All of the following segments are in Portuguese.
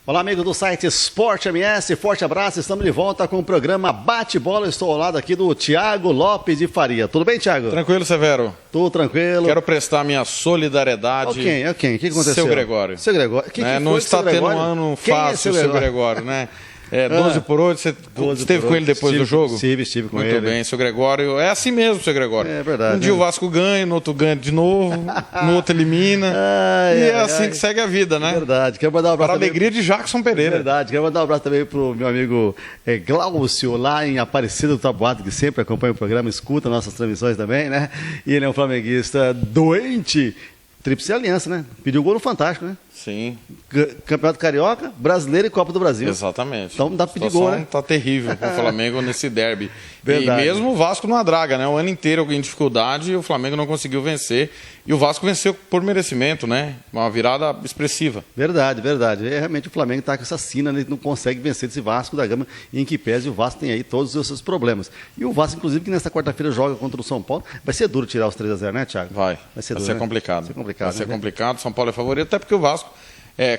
Olá, amigo do site Esporte MS, forte abraço, estamos de volta com o programa Bate-Bola. Estou ao lado aqui do Thiago Lopes de Faria. Tudo bem, Thiago? Tranquilo, Severo? Tudo tranquilo. Quero prestar minha solidariedade. Ok. O que aconteceu? Seu Gregório. Seu Gregório. Que não está tendo um ano fácil, seu Gregório, né? 12/8, você esteve com ele depois do jogo? Estive com ele. Muito bem, seu Gregório. É assim mesmo, seu Gregório. É verdade. Um dia o Vasco ganha, no outro ganha de novo, no outro elimina. Assim que segue a vida, né? Verdade. Quero mandar um abraço para a alegria de Jackson Pereira. Verdade. Quero mandar um abraço também pro meu amigo Glaucio, lá em Aparecida do Taboado, que sempre acompanha o programa, escuta nossas transmissões também, né? E ele é um flamenguista doente. Tríplice aliança, né? Pediu gol no Fantástico, né? Sim. Campeonato Carioca, Brasileiro e Copa do Brasil. Exatamente. Então dá pra pedir gol, né? Tá terrível pro Flamengo nesse derby. Verdade. E mesmo o Vasco numa draga, né? O ano inteiro em dificuldade, o Flamengo não conseguiu vencer. E o Vasco venceu por merecimento, né? Uma virada expressiva. Verdade. Realmente o Flamengo tá com essa sina, né? Não consegue vencer esse Vasco da Gama, em que pese o Vasco tem aí todos os seus problemas. E o Vasco, inclusive, que nesta quarta-feira joga contra o São Paulo. Vai ser duro tirar os 3-0, né, Thiago? Vai ser duro, né? complicado. Vai ser complicado. São Paulo é favorito, até porque o Vasco,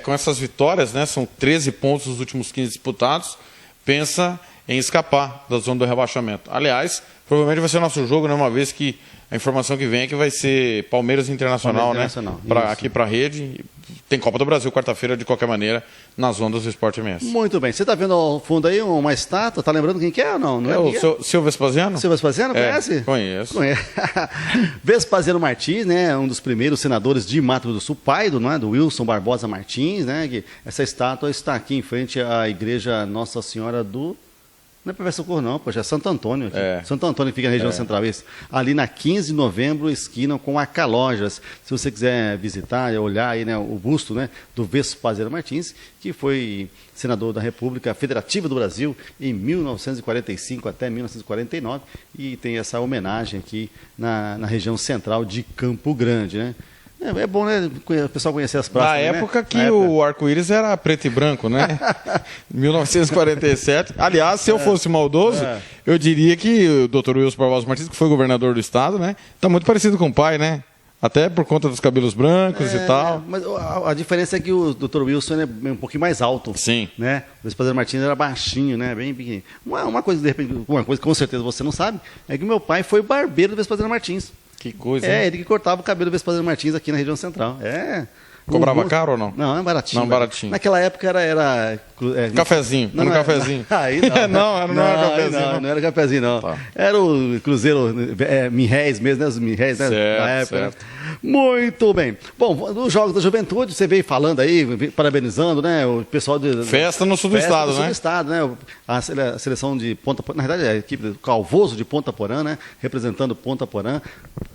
com essas vitórias, né? São 13 pontos nos últimos 15 disputados, pensa em escapar da zona do rebaixamento. Aliás, provavelmente vai ser nosso jogo, né? Uma vez que a informação que vem é que vai ser Palmeiras Internacional, né? Aqui para a rede. Tem Copa do Brasil quarta-feira, de qualquer maneira, nas ondas do Esporte MS. Muito bem. Você está vendo ao fundo aí uma estátua? Tá lembrando quem que é ou não? É o seu Vespasiano? Seu Vespasiano, conhece? Conheço. Vespasiano Martins, né? Um dos primeiros senadores de Mato Grosso do Sul, pai do Wilson Barbosa Martins, né? Que essa estátua está aqui em frente à igreja Nossa Senhora do... Não é para Socorro, não, poxa, é Santo Antônio. Santo Antônio, que fica na região central, ali na 15 de novembro, esquina com a Calojas. Se você quiser visitar, olhar aí, né, o busto, né, do Vespasiano Martins, que foi senador da República Federativa do Brasil em 1945 até 1949, e tem essa homenagem aqui na região central de Campo Grande, né? É bom, né, o pessoal conhecer as praças. Na época que o arco-íris era preto e branco, né? 1947. Aliás, se eu fosse maldoso, eu diria que o Dr. Wilson Barbosa Martins, que foi governador do estado, né? Está muito parecido com o pai, né? Até por conta dos cabelos brancos e tal. Mas a diferença é que o Dr. Wilson é um pouquinho mais alto. Sim. Né? O Vespasiano Martins era baixinho, né? Bem pequenininho. Uma coisa, de repente, uma coisa que com certeza você não sabe, é que meu pai foi barbeiro do Vespasiano Martins. Que coisa, hein? Ele que cortava o cabelo do Vespasiano Martins aqui na região central. Cobrava caro ou não? Não, é baratinho. Não, baratinho. Naquela época era cafezinho, não, cafezinho. Aí não era cafezinho. Não era cafezinho, não. Tá. Era o Cruzeiro Mirréis mesmo, né? Os Mirréis, né? Certo, da época. certo. Muito bem. Bom, nos Jogos da Juventude, você veio falando aí, parabenizando, né? O pessoal de... Festa no sul do estado, né? Sul do estado, né? A seleção de Ponta Porã, na verdade, a equipe do Calvoso de Ponta Porã, né? Representando Ponta Porã,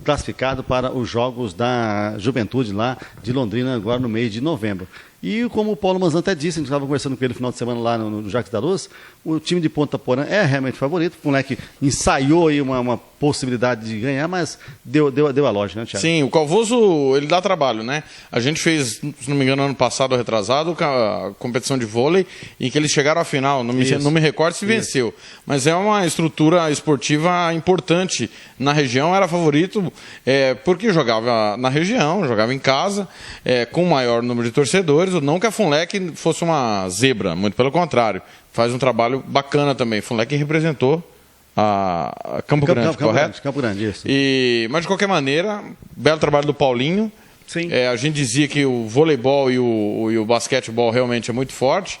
classificado para os Jogos da Juventude lá de Londrina, agora no mês de novembro. E como o Paulo Manzan até disse, a gente estava conversando com ele no final de semana lá no Jacques da Luz, o time de Ponta Porã é realmente favorito. O moleque ensaiou aí uma possibilidade de ganhar, mas deu a loja, né, Thiago? Sim, o Calvoso, ele dá trabalho, né? A gente fez, se não me engano, ano passado, retrasado, a competição de vôlei, em que eles chegaram à final, não me recordo se venceu. Mas é uma estrutura esportiva importante na região, era favorito porque jogava na região, jogava em casa, com maior número de torcedores. Não que a Funlec fosse uma zebra, muito pelo contrário. Faz um trabalho bacana também. Funlec representou a Campo Grande, correto? Campo Grande, isso. Mas, de qualquer maneira, belo trabalho do Paulinho. Sim. A gente dizia que o voleibol e o basquetebol realmente é muito forte.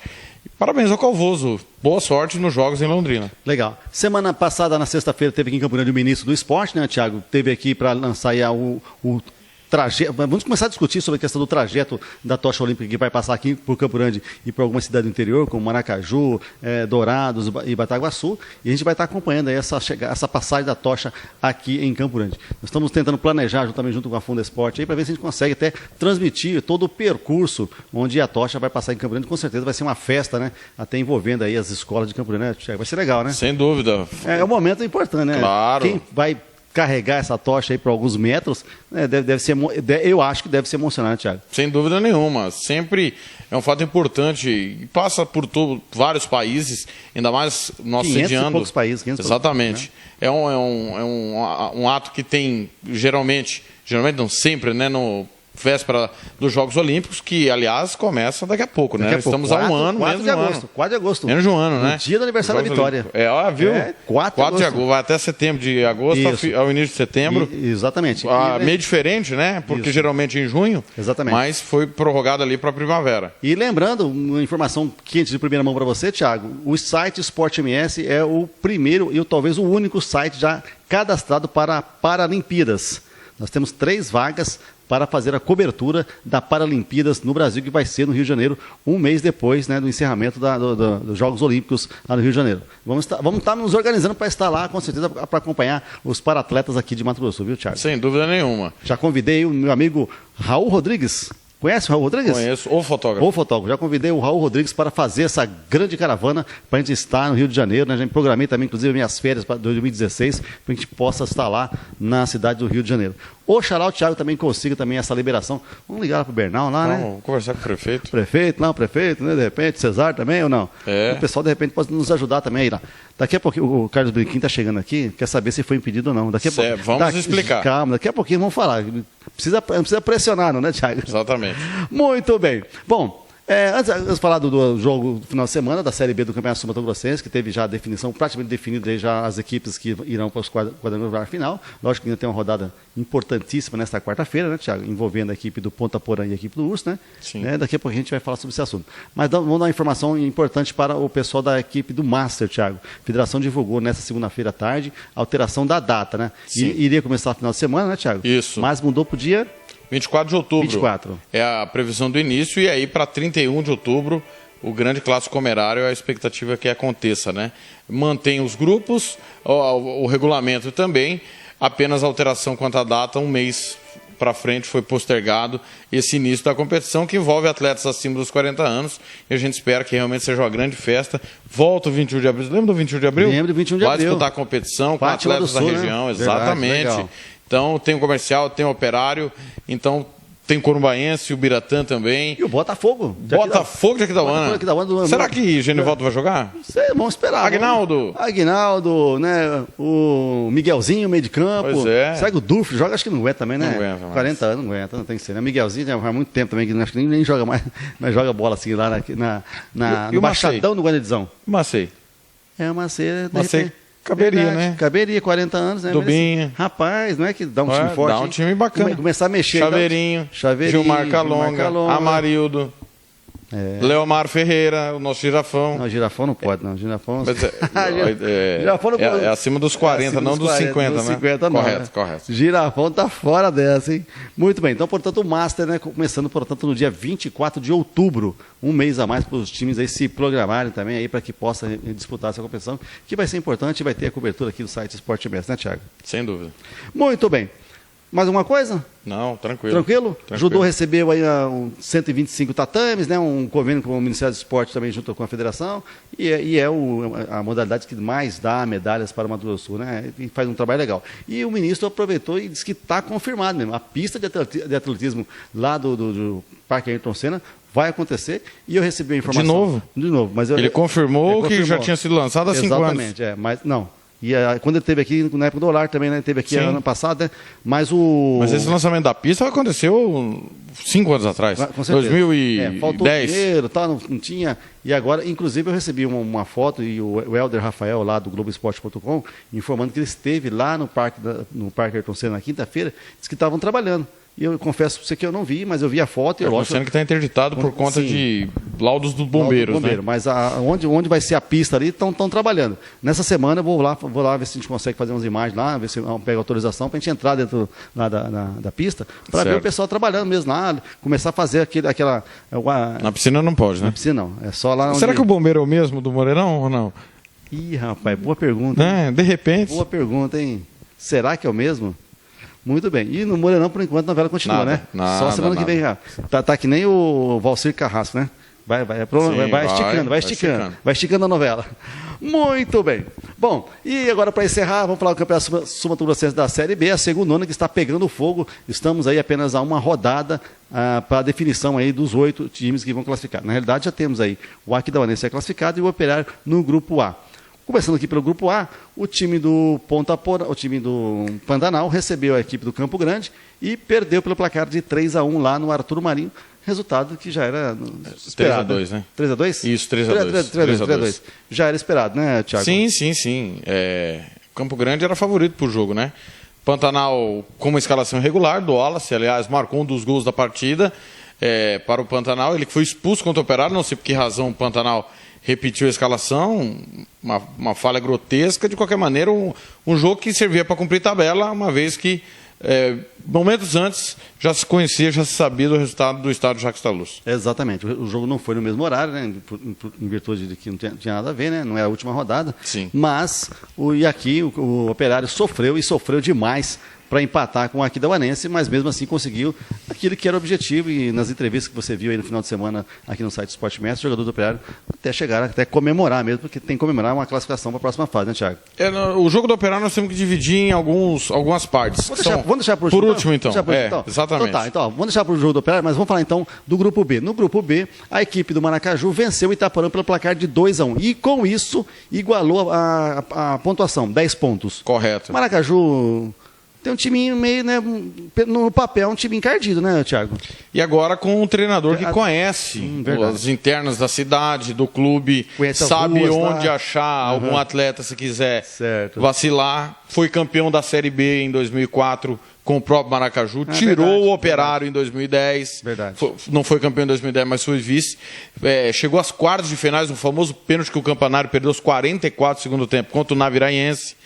Parabéns ao Calvoso. Boa sorte nos Jogos em Londrina. Legal. Semana passada, na sexta-feira, teve aqui em Campo Grande o ministro do esporte, né, Thiago? Teve aqui para lançar aí o trajeto. Vamos começar a discutir sobre a questão do trajeto da tocha olímpica que vai passar aqui por Campo Grande e por alguma cidade do interior, como Maracaju, Dourados e Bataguaçu. E a gente vai estar acompanhando aí essa passagem da tocha aqui em Campo Grande. Nós estamos tentando planejar junto com a Funda Esporte para ver se a gente consegue até transmitir todo o percurso onde a tocha vai passar em Campo Grande. Com certeza vai ser uma festa, né? Até envolvendo aí as escolas de Campo Grande, né? Vai ser legal, né? Sem dúvida. É um momento importante, né? Claro. Quem vai carregar essa tocha aí por alguns metros, deve ser, eu acho que deve ser emocionante, Thiago. Sem dúvida nenhuma. Sempre é um fato importante e passa por vários países, ainda mais nós 500 sediando. E poucos países. 500 Exatamente. Poucos, né? É um ato que tem, geralmente não sempre, né, véspera dos Jogos Olímpicos, que, aliás, começa daqui a pouco, né? Estamos há um ano, 4 de agosto. 4 de agosto. Menos de um ano, né? No dia do aniversário da Vitória. Viu? 4 de agosto. Vai até setembro de agosto, ao início de setembro. Exatamente. Meio diferente, né? Porque geralmente em junho. Exatamente. Mas foi prorrogado ali para a primavera. E lembrando, uma informação quente de primeira mão para você, Thiago, o site Sport MS é o primeiro e talvez o único site já cadastrado para Paralimpíadas. Nós temos 3 vagas para fazer a cobertura da Paralimpíadas no Brasil, que vai ser no Rio de Janeiro, um mês depois, né, do encerramento dos Jogos Olímpicos lá no Rio de Janeiro. Vamos estar nos organizando para estar lá, com certeza, para acompanhar os paratletas aqui de Mato Grosso, viu, Thiago? Sem dúvida nenhuma. Já convidei o meu amigo Raul Rodrigues. Conhece o Raul Rodrigues? Conheço, o fotógrafo. O fotógrafo. Já convidei o Raul Rodrigues para fazer essa grande caravana para a gente estar no Rio de Janeiro, né? Já programei também, inclusive, minhas férias para 2016, para a gente possa estar lá na cidade do Rio de Janeiro. Oxalá o Thiago também consiga também essa liberação. Vamos ligar lá para o Bernal, lá, né? Vamos conversar com o prefeito. Prefeito, né? De repente, Cesar também ou não? É. O pessoal, de repente, pode nos ajudar também aí lá. Daqui a pouquinho, o Carlos Brinquim está chegando aqui, quer saber se foi impedido ou não. Vamos explicar. Calma, daqui a pouquinho vamos falar. Não precisa pressionar, não, né, Thiago? Exatamente. Muito bem. Bom, antes de falar do jogo do final de semana, da Série B do Campeonato Sul-Mato-Grossense, que teve já a definição, praticamente definida aí já as equipes que irão para os quadrangulares final. Lógico que ainda tem uma rodada importantíssima nesta quarta-feira, né, Thiago? Envolvendo a equipe do Ponta Porã e a equipe do Urso, né? Sim. Daqui a pouco a gente vai falar sobre esse assunto. Mas vamos dar uma informação importante para o pessoal da equipe do Master, Thiago. A Federação divulgou nesta segunda-feira à tarde a alteração da data, né? Iria começar no final de semana, né, Thiago? Isso. Mas mudou para o dia 24 de outubro. 24. É a previsão do início, e aí para 31 de outubro, o grande clássico comerário, a expectativa é que aconteça, né? Mantém os grupos, o regulamento também, apenas alteração quanto à data, um mês para frente foi postergado esse início da competição, que envolve atletas acima dos 40 anos, e a gente espera que realmente seja uma grande festa. Volta o 21 de abril, lembra do 21 de abril? Lembro do 21 de abril. Vai disputar a competição com atletas da região, né? Exatamente. Verdade, então, tem o comercial, tem o operário, então tem o Corumbaense, o Biratã também. E o Botafogo. Botafogo de Aquidauana. Será que Genivaldo vai jogar? Vamos esperar. Aguinaldo, né? O Miguelzinho, meio de campo. Pois é. Será que o Durf joga? Acho que não aguenta também, né? Não aguenta mais. 40 anos, não aguenta, não tem que ser. Né? Miguelzinho já faz muito tempo também, que acho que nem joga mais, mas joga bola assim lá no Baixadão do Guanedizão. Macei. O Macei. Caberia, verdade, né? Caberia, 40 anos, né? Dubinha. Rapaz, não é que dá um time forte. Dá um time bacana. Começar a mexer. Chaveirinho, Gilmar Calonga, Amarildo, Leomar Ferreira, o nosso girafão. Não, o girafão não pode, não. Girafão girafão não pode. É acima dos 40, não dos 50, né? 50 não, correto. Girafão tá fora dessa, hein? Muito bem. Então, portanto, o Master, né? Começando, portanto, no dia 24 de outubro. Um mês a mais para os times aí se programarem também aí para que possa disputar essa competição, que vai ser importante e vai ter a cobertura aqui do site Sport MS, né, Thiago? Sem dúvida. Muito bem. Mais alguma coisa? Não, tranquilo. Tranquilo? Judô recebeu aí 125 tatames, né? Um convênio com o Ministério do Esporte também junto com a Federação, e é a modalidade que mais dá medalhas para o Mato Grosso do Sul, né? E faz um trabalho legal. E o ministro aproveitou e disse que está confirmado mesmo. A pista de atletismo lá do Parque Ayrton Senna vai acontecer, e eu recebi a informação... De novo. Mas ele confirmou que já tinha sido lançado há 5 anos. Exatamente, mas não. E quando ele esteve aqui, na época do Olar também, né? Teve aqui ano passado, né? Mas esse lançamento da pista aconteceu 5 anos atrás. Com certeza. 2010. Faltou dinheiro, tá, não tinha. E agora, inclusive, eu recebi uma foto, e o Helder Rafael, lá do Globoesporte.com, informando que ele esteve lá no Parque Ayrton Senna na quinta-feira, disse que estavam trabalhando. E eu confesso para você que eu não vi, mas eu vi a foto. Estou sendo que está interditado por conta de laudos dos bombeiros, né? Mas onde vai ser a pista ali, estão trabalhando. Nessa semana eu vou lá ver se a gente consegue fazer umas imagens lá, ver se pega autorização para a gente entrar dentro lá da pista, para ver o pessoal trabalhando mesmo lá, começar a fazer aquela... Na piscina não pode, né? Na piscina não, é só lá onde... Será que o bombeiro é o mesmo do Moreirão ou não? Ih, rapaz, boa pergunta. De repente. Boa pergunta, hein? Será que é o mesmo? Muito bem. E no Moreirão, por enquanto, a novela continua, né? Só semana que vem já. Tá que nem o Valcir Carrasco, né? Vai esticando a novela. Muito bem. Bom, e agora para encerrar, vamos falar do Campeonato Sul-Mato-Grossense da Série B, a segunda que está pegando fogo. Estamos aí apenas a uma rodada para a definição aí dos 8 times que vão classificar. Na realidade, já temos aí o Aquidauanense classificado e o Operário no grupo A. Começando aqui pelo grupo A, o time do Pantanal recebeu a equipe do Campo Grande e perdeu pelo placar de 3-1 lá no Arturo Marinho. Resultado que já era esperado. 3-2, né? 3-2? Isso, 3-2. 3-2. Já era esperado, né, Thiago? Sim. Campo Grande era favorito pro jogo, né? Pantanal com uma escalação irregular do Wallace, aliás, marcou um dos gols da partida para o Pantanal. Ele foi expulso contra o Operário, não sei por que razão o Pantanal repetiu a escalação, uma falha grotesca. De qualquer maneira, um jogo que servia para cumprir tabela, uma vez que momentos antes já se conhecia, já se sabia do resultado do estádio Jacques da Luz. Exatamente. O jogo não foi no mesmo horário, né? Em virtude de que não tinha nada a ver, né? Não é a última rodada. Sim. Mas aqui o Operário sofreu demais para empatar com o Aquidauanense, mas mesmo assim conseguiu aquilo que era o objetivo. E nas entrevistas que você viu aí no final de semana aqui no site Sport Mestre, os jogadores do Operário até comemorar mesmo, porque tem que comemorar uma classificação para a próxima fase, né, Thiago? O jogo do Operário nós temos que dividir em algumas partes. Vamos deixar por último, então. Exatamente. Então, vamos deixar para o jogo do Operário, mas vamos falar então do grupo B. No grupo B, a equipe do Maracaju venceu o Itaporã pelo placar de 2-1 e com isso igualou a pontuação, 10 pontos. Correto. Maracaju tem um time meio, né, no papel, um time encardido, né, Thiago? E agora com um treinador que conhece as internas da cidade, do clube, sabe onde achar algum atleta se quiser vacilar. Foi campeão da Série B em 2004 com o próprio Maracaju, tirou o Operário em 2010. Verdade. Não foi campeão em 2010, mas foi vice. Chegou às quartas de finais, no famoso pênalti que o Campanário perdeu aos 44 do segundo tempo contra o Naviraense.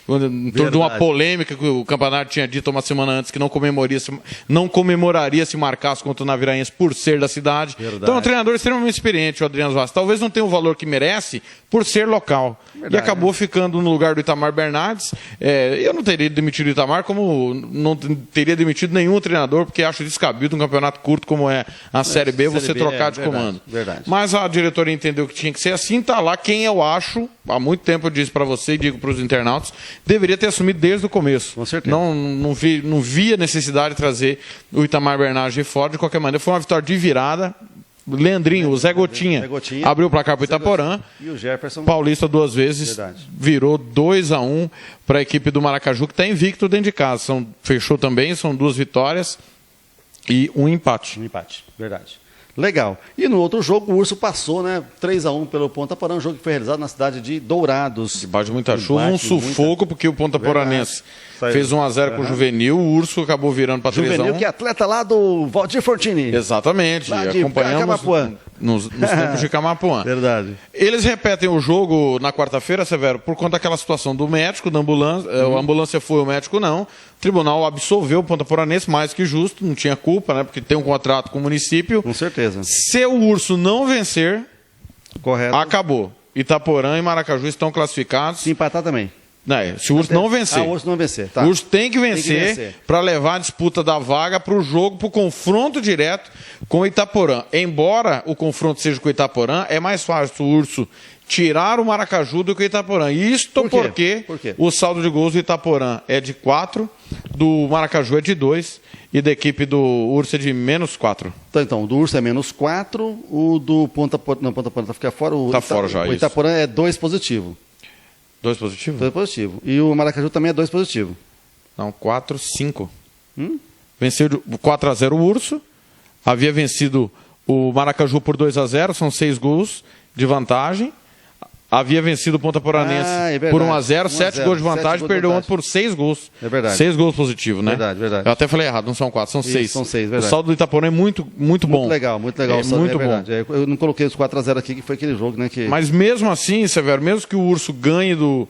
Em torno de uma polêmica que o Campanário tinha dito uma semana antes que não comemoraria se marcasse contra o Naviraense por ser da cidade. Verdade. Então é um treinador extremamente experiente, o Adriano Vaz. Talvez não tenha o valor que merece por ser local. Verdade, e acabou ficando no lugar do Itamar Bernardes. Eu não teria demitido o Itamar, como não teria demitido nenhum treinador, porque acho descabido um campeonato curto como é a Série B, você trocar de comando. Verdade. Mas a diretoria entendeu que tinha que ser assim, tá lá quem eu acho, há muito tempo eu disse para você e digo para os internautas, deveria ter assumido desde o começo. Com certeza. Não via necessidade de trazer o Itamar Bernardes de fora. De qualquer maneira, foi uma vitória de virada. Leandrinho, o Zé Gotinha, abriu o placar para o Itaporã. E o Jefferson. Paulista 2 vezes. Virou 2-1 para a equipe do Maracaju, que está invicto dentro de casa. Fechou também, são 2 vitórias e um empate. Um empate, verdade. Legal. E no outro jogo, o Urso passou, né? 3-1 pelo Ponta Porã, um jogo que foi realizado na cidade de Dourados. Debaixo de muita chuva, um sufoco, porque o Ponta Poranense fez 1-0 com o Juvenil, o Urso acabou virando para 3-1. Juvenil, que é atleta lá do Valdir Fortini. Exatamente, acompanhamos nos tempos de Camapuã. Verdade. Eles repetem o jogo na quarta-feira, Severo, por conta daquela situação do médico, da ambulância. A ambulância foi, o médico não. O tribunal absolveu o Ponta Poranense, mais que justo, não tinha culpa, né? Porque tem um contrato com o município. Com certeza. Se o Urso não vencer, acabou. Itaporã e Maracaju estão classificados. Se empatar também. Se o Urso não vencer. O Urso não vencer, tá. O Urso tem que vencer para levar a disputa da vaga para o jogo, para o confronto direto com o Itaporã. Embora o confronto seja com o Itaporã, é mais fácil o Urso tirar o Maracaju do que o Itaporã. Isto porque o saldo de gols do Itaporã é de 4, do Maracaju é de 2 e da equipe do Urso é de -4. Então, o do Urso é -4, o do Ponta Porã fica fora. Está fora já, o Itaporã é 2 positivo. 2 positivo? 2 positivo. E o Maracaju também é 2 positivo. Não, 4, 5. Venceu 4-0 o Urso. Havia vencido o Maracaju por 2-0, são 6 gols de vantagem. Havia vencido o Ponta Poranense por 1-0, 7 gols de vantagem, perdeu ontem por 6 gols. É verdade. 6 gols positivos, né? Verdade. Eu até falei errado, não são 4, são 6. São 6, verdade. O saldo do Itaporã é muito bom. Muito legal. Muito bom. Eu não coloquei os 4-0 aqui, que foi aquele jogo, né? Mas mesmo assim, Severo, mesmo que o Urso ganhe do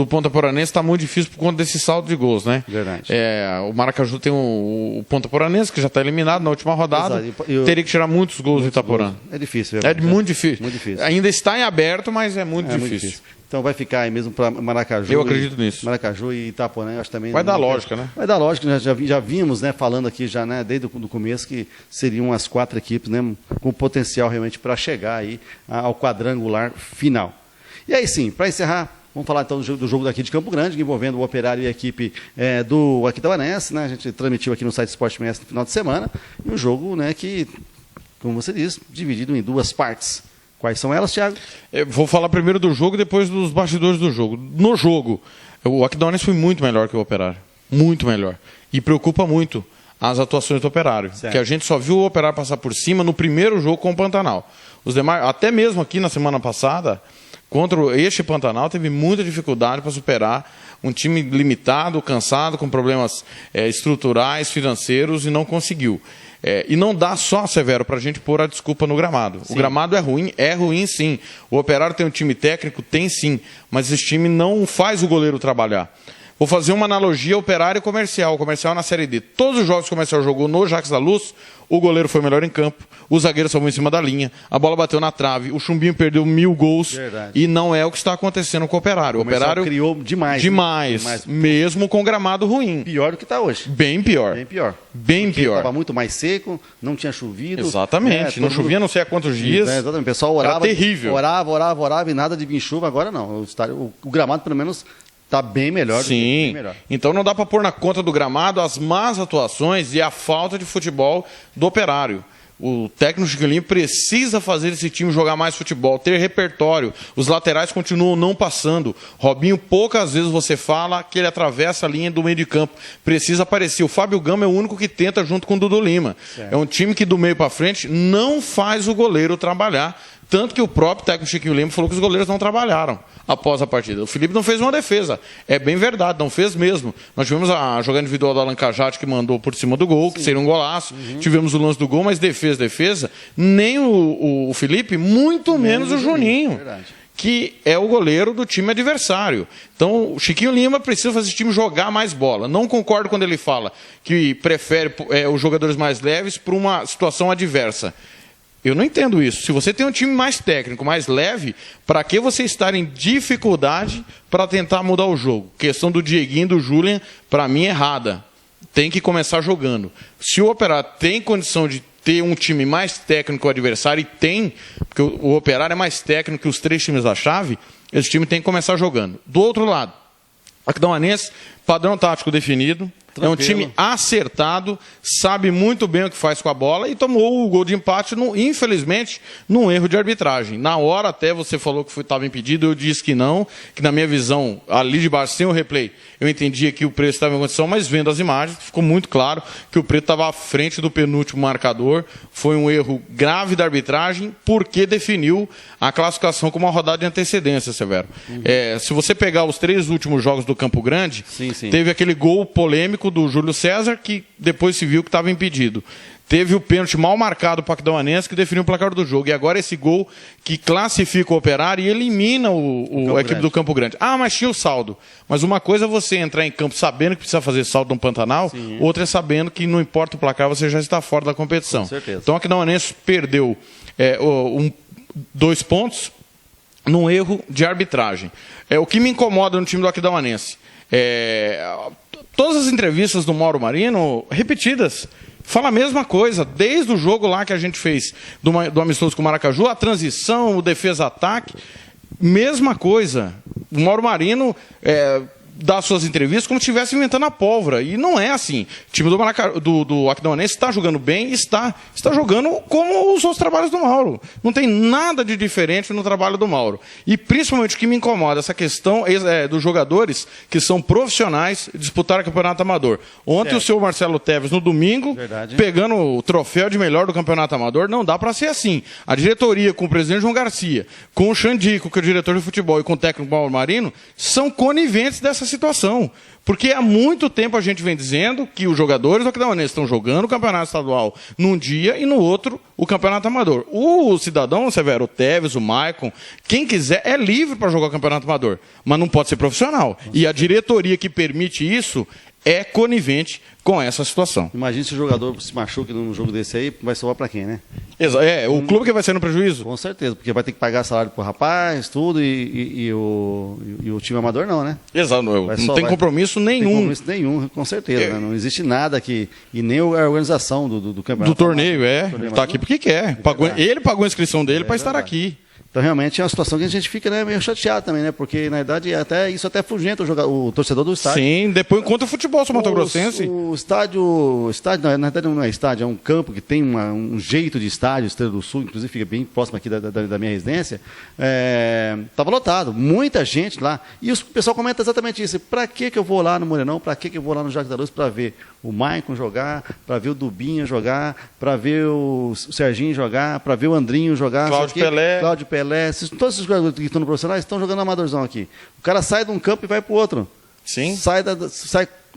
Ponta Poranense, está muito difícil por conta desse saldo de gols, né? Verdade. O Maracaju tem o Ponta Poranense, que já está eliminado na última rodada. Teria que tirar muitos gols do Itaporã. É difícil. Muito difícil. Ainda está em aberto, mas é muito difícil. Então vai ficar aí mesmo para Maracaju. Eu acredito nisso. Maracaju e Itaporã, eu acho também. Vai dar lógica, né? Vai dar lógica, né? Já vimos, né, falando aqui já, né, desde o começo, que seriam as 4 equipes, né, com potencial realmente para chegar aí ao quadrangular final. E aí sim, para encerrar, vamos falar então do jogo daqui de Campo Grande, envolvendo o Operário e a equipe do Aquidauanense, né? A gente transmitiu aqui no site Sport Mestre no final de semana, e um jogo, né, que, como você disse, dividido em 2 partes. Quais são elas, Thiago? Vou falar primeiro do jogo e depois dos bastidores do jogo. No jogo, o Aquidauanense foi muito melhor que o Operário. Muito melhor. E preocupa muito as atuações do Operário. Certo. Que a gente só viu o Operário passar por cima no primeiro jogo com o Pantanal. Os demais, até mesmo aqui na semana passada, contra este Pantanal, teve muita dificuldade para superar um time limitado, cansado, com problemas estruturais, financeiros, e não conseguiu. E não dá só, Severo, para a gente pôr a desculpa no gramado. Sim. O gramado é ruim sim. O Operário tem um time técnico? Tem sim. Mas esse time não faz o goleiro trabalhar. Vou fazer uma analogia Operário e Comercial. O Comercial na Série D. Todos os jogos que o Comercial jogou no Jacques da Luz, o goleiro foi melhor em campo, o zagueiro salvou em cima da linha, a bola bateu na trave, o Chumbinho perdeu 1000 gols. Verdade. E não é o que está acontecendo com o Operário. O Operário criou demais. Demais. Mesmo com gramado ruim. Pior do que está hoje. Bem pior. Bem pior. Estava muito mais seco, não tinha chovido. Exatamente. Não chovia não sei há quantos dias. Exatamente. O pessoal orava. Era terrível. Orava e nada de vir chuva. Agora não. O gramado, pelo menos, está bem melhor. Sim. Bem melhor. Então não dá para pôr na conta do gramado as más atuações e a falta de futebol do Operário. O técnico Chiquinho precisa fazer esse time jogar mais futebol, ter repertório. Os laterais continuam não passando. Robinho, poucas vezes você fala que ele atravessa a linha do meio de campo. Precisa aparecer. O Fábio Gama é o único que tenta junto com o Dudu Lima. Certo. É um time que do meio para frente não faz o goleiro trabalhar. Tanto que o próprio técnico Chiquinho Lima falou que os goleiros não trabalharam após a partida. O Felipe não fez uma defesa. É bem verdade, não fez mesmo. Nós tivemos a jogada individual do Alan Cajati, que mandou por cima do gol, que seria um golaço. Tivemos o lance do gol, mas defesa. Nem o Felipe, muito menos o Juninho. Verdade. Que é o goleiro do time adversário. Então, o Chiquinho Lima precisa fazer esse time jogar mais bola. Não concordo quando ele fala que prefere os jogadores mais leves para uma situação adversa. Eu não entendo isso. Se você tem um time mais técnico, mais leve, para que você estar em dificuldade para tentar mudar o jogo? Questão do Dieguinho e do Julian, para mim, errada. Tem que começar jogando. Se o Operário tem condição de ter um time mais técnico que o adversário, e tem, porque o Operário é mais técnico que os 3 times da chave, esse time tem que começar jogando. Do outro lado, Aquidauanense, padrão tático definido. Tranquilo. É um time acertado, sabe muito bem o que faz com a bola e tomou o gol de empate, infelizmente, num erro de arbitragem. Na hora até você falou que estava impedido, eu disse que não, que na minha visão, ali de baixo, sem o replay, eu entendia que o Preto estava em condição, mas vendo as imagens, ficou muito claro que o Preto estava à frente do penúltimo marcador. Foi um erro grave da arbitragem, porque definiu a classificação com uma rodada de antecedência, Severo. Se você pegar os 3 últimos jogos do Campo Grande, sim. Teve aquele gol polêmico do Júlio César, que depois se viu que estava impedido. Teve o pênalti mal marcado para o Aquidauanense, que definiu o placar do jogo. E agora esse gol que classifica o Operário e elimina a equipe do Campo Grande. Ah, mas tinha o saldo. Mas uma coisa é você entrar em campo sabendo que precisa fazer saldo no Pantanal, sim. Outra é sabendo que não importa o placar, você já está fora da competição. Com certeza. Então o Aquidauanense perdeu 2 pontos num erro de arbitragem. O que me incomoda no time do Aquidauanense todas as entrevistas do Mauro Marino, repetidas, fala a mesma coisa, desde o jogo lá que a gente fez do amistoso com o Maracaju, a transição, o defesa-ataque, mesma coisa. O Mauro Marino dá suas entrevistas como se estivesse inventando a pólvora, e não é assim. O time do Aquidauanense está jogando bem, está jogando como os outros trabalhos do Mauro. Não tem nada de diferente no trabalho do Mauro. E principalmente o que me incomoda, essa questão dos jogadores que são profissionais disputar o campeonato amador. Ontem o senhor Marcelo Teves, no domingo, pegando o troféu de melhor do campeonato amador, não dá para ser assim. A diretoria com o presidente João Garcia, com o Xandico, que é o diretor de futebol, e com o técnico Mauro Marino, são coniventes dessa situação. Porque há muito tempo a gente vem dizendo que os jogadores do Aquidauanense estão jogando o campeonato estadual num dia e no outro o campeonato amador. O cidadão, Severo, o Teves, o Maicon, quem quiser é livre para jogar o campeonato amador, mas não pode ser profissional. E a diretoria que permite isso é conivente com essa situação. Imagina se o jogador se machuca num jogo desse aí, vai sobrar para quem, né? O clube que vai ser no prejuízo? Com certeza, porque vai ter que pagar salário pro rapaz, tudo, e o time amador não, né? Exato, não tem compromisso nenhum. Não tem compromisso nenhum, com certeza. Né? Não existe nada que... E nem a organização do campeonato. Do torneio, está aqui porque quer. Ele pagou a inscrição dele para estar aqui. Então, realmente, é uma situação que a gente fica, né, meio chateado também, né? Porque, na verdade, isso até afugenta o torcedor do estádio. Sim, depois contra o futebol mato-grossense. O estádio, na verdade, não é estádio, é um campo que tem um jeito de estádio, Estrela do Sul, inclusive fica bem próximo aqui da minha residência. Estava lotado, muita gente lá. E o pessoal comenta exatamente isso. Para que eu vou lá no Morenão? Para que eu vou lá no Jacques da Luz para ver o Maicon jogar, para ver o Dubinha jogar, para ver o Serginho jogar, para ver o Andrinho jogar. Cláudio Pelé. Todos esses jogadores que estão no profissional estão jogando amadorzão aqui. O cara sai de um campo e vai para o outro. Sim.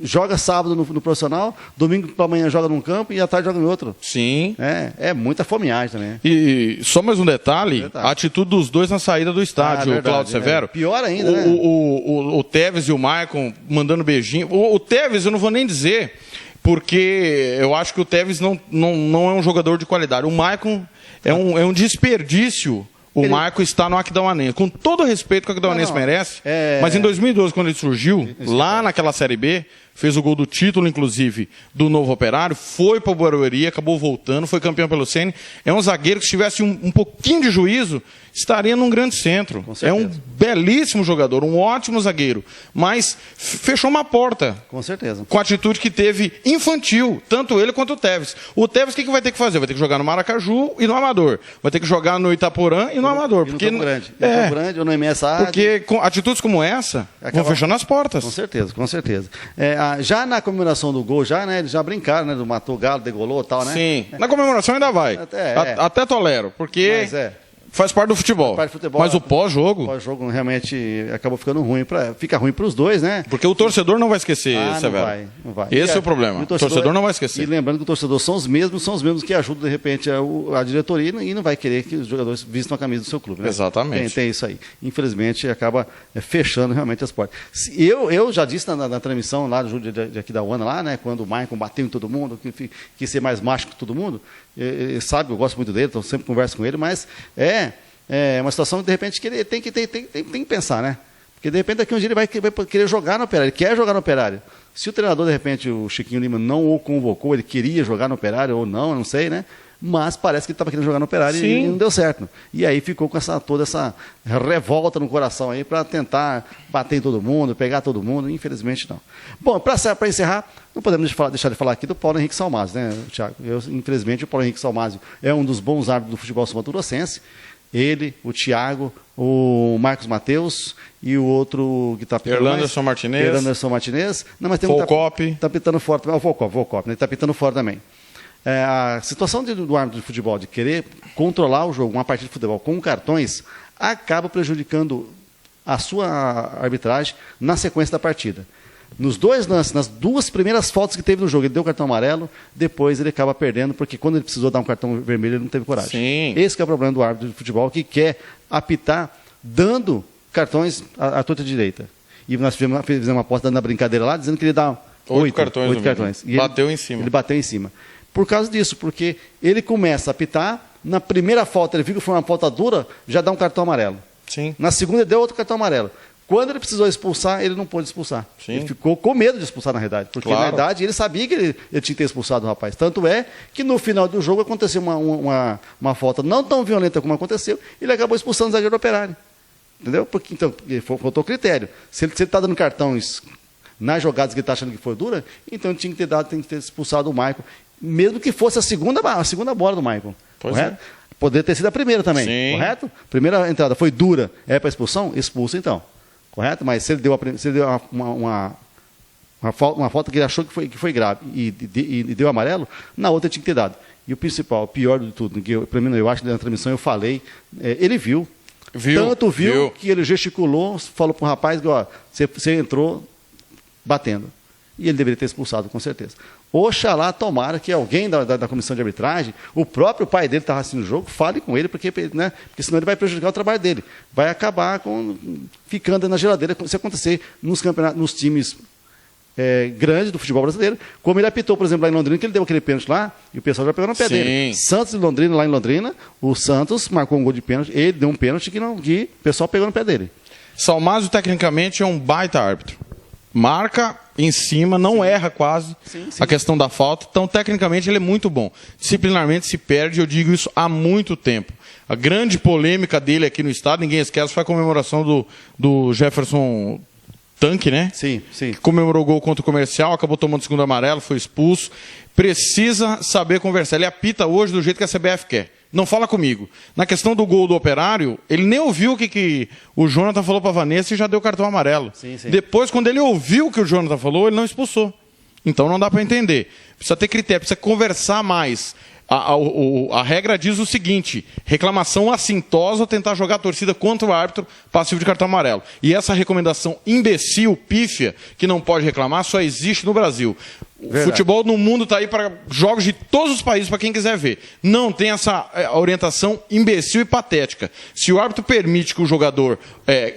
Joga sábado no profissional, domingo para amanhã joga num campo e à tarde joga em outro. Sim. É muita fomeagem também. E só mais um detalhe, a atitude dos dois na saída do estádio, o Cláudio Severo. Pior ainda, né? O Tevez e o Maicon mandando beijinho. O Tevez eu não vou nem dizer, porque eu acho que o Tevez não é um jogador de qualidade. O Maicon é um desperdício. O Maicon está no Aquidauanense. Com todo o respeito que o Aquidauanense merece, mas em 2012, quando ele surgiu, lá naquela Série B, fez o gol do título, inclusive, do Novo Operário, foi para o Barueri, acabou voltando, foi campeão pelo Sene. É um zagueiro que, se tivesse um pouquinho de juízo, estaria num grande centro. É um belíssimo jogador, um ótimo zagueiro, mas fechou uma porta. Com certeza. Com a atitude que teve infantil, tanto ele quanto o Tevez. O Tevez, o que vai ter que fazer? Vai ter que jogar no Maracaju e no Amador. Vai ter que jogar no Itaporã e no Amador. Porque no Campo Grande ou no MSA. Porque com atitudes como essa, vão fechando as portas. Com certeza, com certeza. Já na comemoração do gol, eles já brincaram, né? Do matou o Galo, degolou e tal, né? Sim. Na comemoração ainda vai. Até tolero, porque faz parte do futebol. Mas o pós-jogo... O pós-jogo realmente acabou ficando ruim. Fica ruim para os dois, né? Porque o torcedor não vai esquecer, Severo. Não vai. Esse é o problema. O torcedor não vai esquecer. E lembrando que o torcedor são os mesmos que ajudam, de repente, a diretoria e não vai querer que os jogadores vistam a camisa do seu clube. Né? Exatamente. Tem isso aí. Infelizmente, acaba fechando realmente as portas. Eu já disse na transmissão lá de Aquidauana, lá, né? Quando o Maicon bateu em todo mundo, quis ser mais macho que todo mundo. Ele sabe, eu gosto muito dele, então sempre converso com ele, mas é uma situação que, de repente, que ele tem que pensar, né? Porque, de repente, daqui um dia ele vai querer jogar no Operário, ele quer jogar no Operário. Se o treinador, de repente, o Chiquinho Lima não o convocou, ele queria jogar no Operário ou não sei, né? Mas parece que ele estava querendo jogar no Operário e não deu certo. E aí ficou com toda essa revolta no coração aí para tentar bater em todo mundo, pegar todo mundo. Infelizmente, não. Bom, para encerrar, não podemos deixar de falar aqui do Paulo Henrique Salmásio, né, Thiago? Infelizmente, o Paulo Henrique Salmásio é um dos bons árbitros do futebol sul-mato-grossense. Ele, o Thiago, o Marcos Mateus e o outro que está pitando Erlanderson Martinez. Não, mas tem Volcop. Tá pitando fora também. O Volcop, né? Está pitando fora também. A situação do árbitro de futebol de querer controlar o jogo, uma partida de futebol com cartões, acaba prejudicando a sua arbitragem na sequência da partida. Nos dois lances, nas duas primeiras faltas que teve no jogo, ele deu o cartão amarelo, depois ele acaba perdendo, porque quando ele precisou dar um cartão vermelho, ele não teve coragem. Sim. Esse que é o problema do árbitro de futebol, que quer apitar dando cartões à torta direita. E nós fizemos uma aposta dando a brincadeira lá, dizendo que ele dá 8 cartões. E bateu em cima. Ele bateu em cima. Por causa disso, porque ele começa a apitar, na primeira falta ele viu que foi uma falta dura, já dá um cartão amarelo. Sim. Na segunda ele deu outro cartão amarelo. Quando ele precisou expulsar, ele não pôde expulsar. Sim. Ele ficou com medo de expulsar, na verdade. Porque, na verdade, ele sabia que ele tinha que ter expulsado o rapaz. Tanto é que, no final do jogo, aconteceu uma falta não tão violenta como aconteceu, ele acabou expulsando o zagueiro do Operário. Entendeu? Porque, então, faltou critério. Se ele está dando cartões nas jogadas que ele está achando que foi dura, então ele tinha que ter expulsado o Maicon, mesmo que fosse a segunda bola do Maicon. Correto? Poderia ter sido a primeira também. Sim. Correto? Primeira entrada foi dura, para expulsão? Expulsa então. Correto? Mas se ele deu uma falta que ele achou que foi grave e deu amarelo, na outra tinha que ter dado. E o principal, o pior de tudo, que para mim eu acho que na transmissão eu falei, ele viu. Tanto viu que ele gesticulou, falou para o rapaz que você entrou batendo. E ele deveria ter expulsado, com certeza. Oxalá, tomara que alguém da comissão de arbitragem, o próprio pai dele estava assistindo o jogo, fale com ele, porque senão ele vai prejudicar o trabalho dele. Vai acabar ficando na geladeira, se acontecer nos campeonatos, nos times grandes do futebol brasileiro, como ele apitou, por exemplo, lá em Londrina, que ele deu aquele pênalti lá, e o pessoal já pegou no pé dele. Santos e Londrina, lá em Londrina, o Santos marcou um gol de pênalti, ele deu um pênalti que o pessoal pegou no pé dele. Salmásio, tecnicamente, é um baita árbitro. marca em cima, não erra quase a questão da falta. Então, tecnicamente, ele é muito bom. Disciplinarmente se perde, eu digo isso há muito tempo. A grande polêmica dele aqui no estado, ninguém esquece, foi a comemoração do Jefferson Tanque, né? Sim, sim. Que comemorou o gol contra o Comercial, acabou tomando segundo amarelo, foi expulso. Precisa saber conversar. Ele apita hoje do jeito que a CBF quer. Não fala comigo. Na questão do gol do Operário, ele nem ouviu o que o Jonathan falou para a Vanessa e já deu cartão amarelo. Sim, sim. Depois, quando ele ouviu o que o Jonathan falou, ele não expulsou. Então não dá para entender. Precisa ter critério, precisa conversar mais. A regra diz o seguinte: reclamação assintosa ou tentar jogar a torcida contra o árbitro passivo de cartão amarelo. E essa recomendação imbecil, pífia, que não pode reclamar, só existe no Brasil. O futebol no mundo está aí para jogos de todos os países, para quem quiser ver. Não tem essa orientação imbecil e patética. Se o árbitro permite que o jogador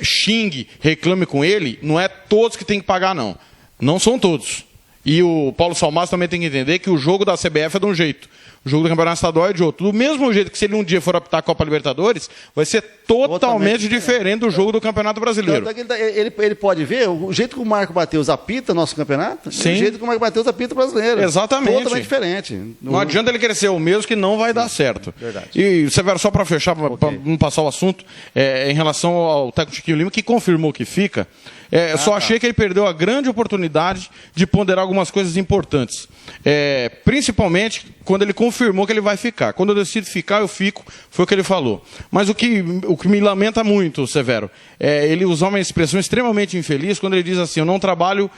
xingue, reclame com ele, não é todos que tem que pagar, não. Não são todos. E o Paulo Salmazo também tem que entender que o jogo da CBF é de um jeito, o jogo do Campeonato Estadual é de outro. Do mesmo jeito que se ele um dia for apitar a Copa Libertadores, vai ser totalmente diferente do jogo do Campeonato Brasileiro. Ele pode ver o jeito que o Marco Mateus apita nosso campeonato, Sim. E o jeito que o Marco Mateus apita o brasileiro. Exatamente. Totalmente diferente. Não adianta ele querer ser o mesmo, que não vai dar certo. Verdade. E, Severo, só para fechar, para não passar o assunto, em relação ao técnico Chiquinho Lima, que confirmou que fica, achei que ele perdeu a grande oportunidade de ponderar algumas coisas importantes. Principalmente quando ele confirmou que ele vai ficar. Quando eu decido ficar, eu fico, foi o que ele falou. Mas o que me lamenta muito, Severo, ele usar uma expressão extremamente infeliz quando ele diz assim: eu não trabalho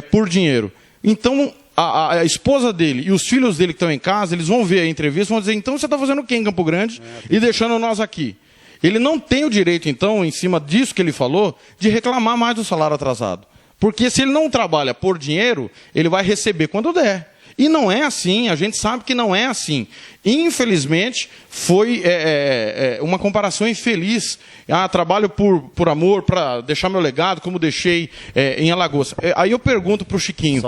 por dinheiro. Então, a esposa dele e os filhos dele que estão em casa, eles vão ver a entrevista e vão dizer: então você está fazendo o quê em Campo Grande e deixando nós aqui? Ele não tem o direito, então, em cima disso que ele falou, de reclamar mais do salário atrasado. Porque se ele não trabalha por dinheiro, ele vai receber quando der. E não é assim, a gente sabe que não é assim. Infelizmente, foi uma comparação infeliz. Trabalho por amor, para deixar meu legado, como deixei em Alagoas. Aí eu pergunto para o Chiquinho,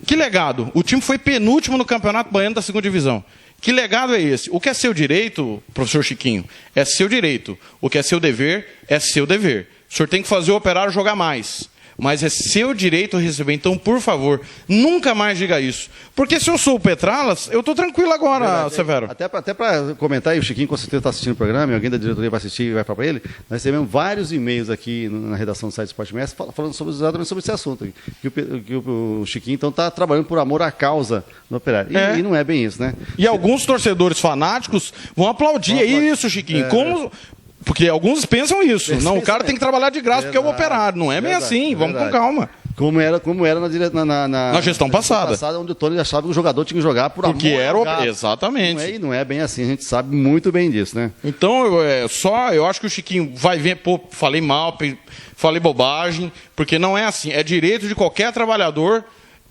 que legado? O time foi penúltimo no Campeonato Baiano da 2ª Divisão. Que legado é esse? O que é seu direito, professor Chiquinho, é seu direito. O que é seu dever, é seu dever. O senhor tem que fazer o Operário jogar mais. Mas é seu direito receber. Então, por favor, nunca mais diga isso. Porque se eu sou o Petralas, eu estou tranquilo agora, verdade, Severo. Até para comentar, e o Chiquinho com certeza está assistindo o programa, e alguém da diretoria vai assistir e vai para ele, nós recebemos vários e-mails aqui na redação do site Sport Mestre falando exatamente sobre esse assunto. Que o Chiquinho, então, está trabalhando por amor à causa do Operário. E não é bem isso, né? E alguns torcedores fanáticos vão aplaudir. É isso, Chiquinho. Como... Porque alguns pensam isso. Não, o cara tem que trabalhar de graça porque é o Operário. Não é bem assim. Vamos com calma. Como era na gestão passada. Onde o Tony achava que o jogador tinha que jogar por amor. Porque era exatamente. Não é bem assim, a gente sabe muito bem disso, né? Então, eu acho que o Chiquinho vai ver, falei mal, falei bobagem, porque não é assim. É direito de qualquer trabalhador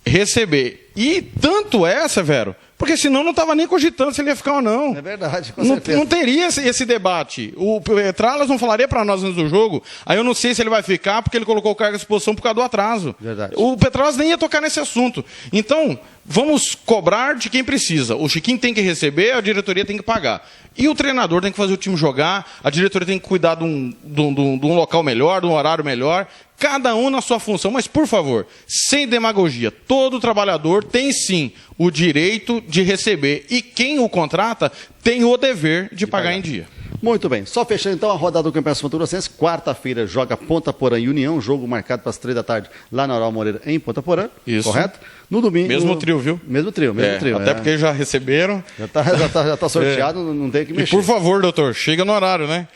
receber. E tanto é, Severo, porque senão não estava nem cogitando se ele ia ficar ou não. É verdade, com certeza. Não teria esse debate. O Petralas não falaria para nós antes do jogo, aí eu não sei se ele vai ficar porque ele colocou o cargo à disposição por causa do atraso. Verdade. O Petralas nem ia tocar nesse assunto. Então, vamos cobrar de quem precisa. O Chiquinho tem que receber, a diretoria tem que pagar. E o treinador tem que fazer o time jogar, a diretoria tem que cuidar de um local melhor, de um horário melhor. Cada um na sua função, mas por favor, sem demagogia, todo trabalhador tem sim o direito de receber e quem o contrata tem o dever de pagar em dia. Muito bem, só fechando então a rodada do Campeonato Mato Grossense, quarta-feira joga Ponta Porã e União, jogo marcado para as 3 da tarde lá na Oral Moreira em Ponta Porã, isso. Correto? No domingo... Mesmo trio, viu? Mesmo trio. Até porque já receberam. Já tá sorteado, não tem que mexer. E por favor, doutor, chega no horário, né?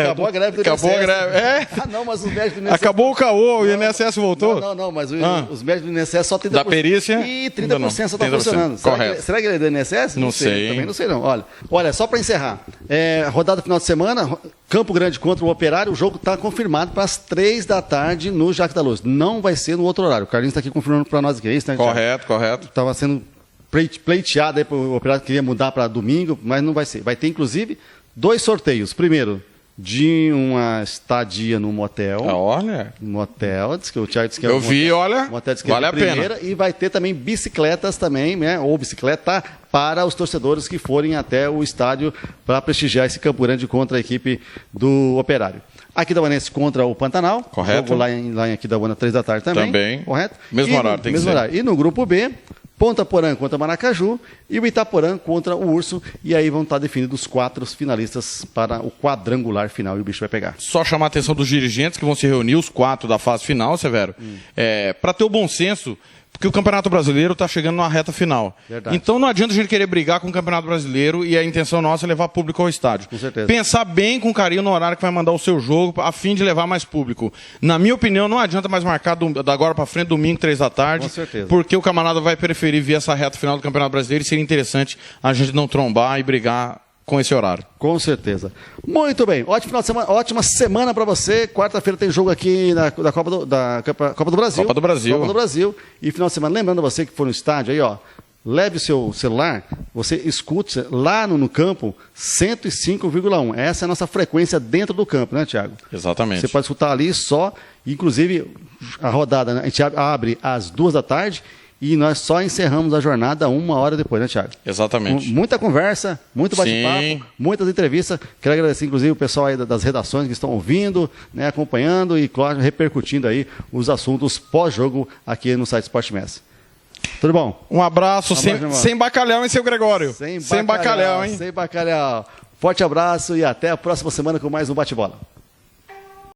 Acabou a greve do INSS. Acabou a greve. Não, mas os médicos do INSS... Acabou o caô, o INSS voltou? Não, mas os médicos do INSS só 30%. Da perícia? E 30% só está funcionando. Correto. Será que ele é do INSS? Não sei. Também não sei não. Olha, só para encerrar. Rodada final de semana, Campo Grande contra o Operário, o jogo está confirmado para as 3 da tarde no Jaque da Luz. Não vai ser no outro horário. O Carlinhos está aqui confirmando para nós que é isso, né? Correto. Estava sendo pleiteado aí para o Operário, queria mudar para domingo, mas não vai ser. Vai ter, inclusive, 2 sorteios. Primeiro, de uma estadia no motel. Olha. Motel, diz que o Thiago disse que é Eu vi, olha, motel diz que vale é a pena. E vai ter também bicicletas também, né? Ou bicicleta para os torcedores que forem até o estádio para prestigiar esse Campo Grande contra a equipe do Operário. Aquidauanense contra o Pantanal. Correto. Jogo lá em Aquidauana, 3 da tarde também. Também. Correto? Mesmo horário, tem que ser. Mesmo horário. E no grupo B, Ponta Porã contra Maracaju e o Itaporã contra o Urso. E aí vão estar definidos os 4 finalistas para o quadrangular final e o bicho vai pegar. Só chamar a atenção dos dirigentes que vão se reunir, os 4 da fase final, Severo, para ter o bom senso, porque o Campeonato Brasileiro está chegando na reta final. Verdade. Então não adianta a gente querer brigar com o Campeonato Brasileiro e a intenção nossa é levar público ao estádio. Com certeza. Pensar bem com carinho no horário que vai mandar o seu jogo, a fim de levar mais público. Na minha opinião, não adianta mais marcar da agora para frente, domingo, 3 da tarde, Com certeza. porque o camarada vai preferir ver essa reta final do Campeonato Brasileiro e seria interessante a gente não trombar e brigar com esse horário. Com certeza. Muito bem. Ótimo final de semana, ótima semana para você. Quarta-feira tem jogo aqui da Copa do Brasil. Copa do Brasil. Copa do Brasil. E final de semana, lembrando você que for no estádio aí, ó, leve o seu celular, você escute lá no campo 105,1. Essa é a nossa frequência dentro do campo, né, Thiago? Exatamente. Você pode escutar ali só, inclusive a rodada, né? A gente abre às 2 da tarde e nós só encerramos a jornada 1 hora depois, né, Thiago? Exatamente. Muita conversa, muito bate-papo, muitas entrevistas. Quero agradecer, inclusive, o pessoal aí das redações que estão ouvindo, né, acompanhando e, claro, repercutindo aí os assuntos pós-jogo aqui no site Sport Messi. Tudo bom? Um abraço, sem bacalhau, hein, seu Gregório? Sem bacalhau, hein? Sem bacalhau. Forte abraço e até a próxima semana com mais um bate-bola.